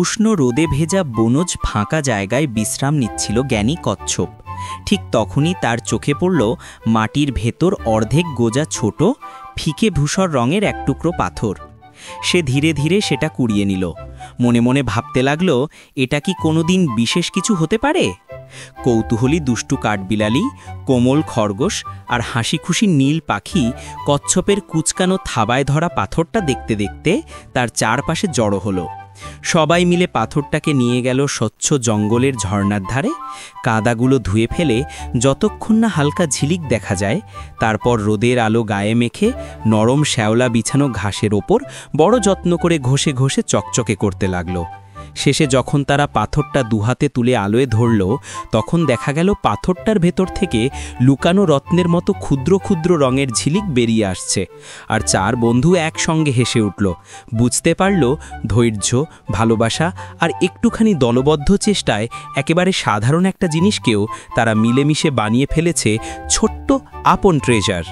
উষ্ণ রোদে ভেজা বনজ ফাঁকা জায়গায় বিশ্রাম নিচ্ছিল জ্ঞানী কচ্ছপ। ঠিক তখনই তার চোখে পড়ল মাটির ভেতর অর্ধেক গোজা ছোট ফিকে ধূসর রঙের এক টুকরো পাথর। সে ধীরে ধীরে সেটা কুড়িয়ে নিল। মনে মনে ভাবতে লাগল, এটা কি কোনোদিন বিশেষ কিছু হতে পারে? কৌতূহলী দুষ্টু কাঠবিলালি, কোমল খরগোশ আর হাসি খুশি নীল পাখি কচ্ছপের কুচকানো থাবায় ধরা পাথরটা দেখতে দেখতে তার চারপাশে জড়ো হলো। সবাই মিলে পাথরটাকে নিয়ে গেল স্বচ্ছ জঙ্গলের ঝর্ণার ধারে। কাদাগুলো ধুয়ে ফেলে যতক্ষণ না হালকা ঝিলিক দেখা যায়, তারপর রোদের আলো গায়ে মেখে নরম শ্যাওলা বিছানো ঘাসের ওপর বড় যত্ন করে ঘষে ঘষে চকচকে করতে লাগলো। শেষে যখন তারা পাথরটা দুহাতে তুলে আলোয় ধরল, তখন দেখা গেল পাথরটার ভেতর থেকে লুকানো রত্নের মতো ক্ষুদ্র ক্ষুদ্র রঙের ঝিলিক বেরিয়ে আসছে। আর চার বন্ধু একসঙ্গে হেসে উঠল। বুঝতে পারল, ধৈর্য, ভালোবাসা আর একটুখানি দলবদ্ধ চেষ্টায় একেবারে সাধারণ একটা জিনিসকেও তারা মিলেমিশে বানিয়ে ফেলেছে ছোট্ট আপন ট্রেজার।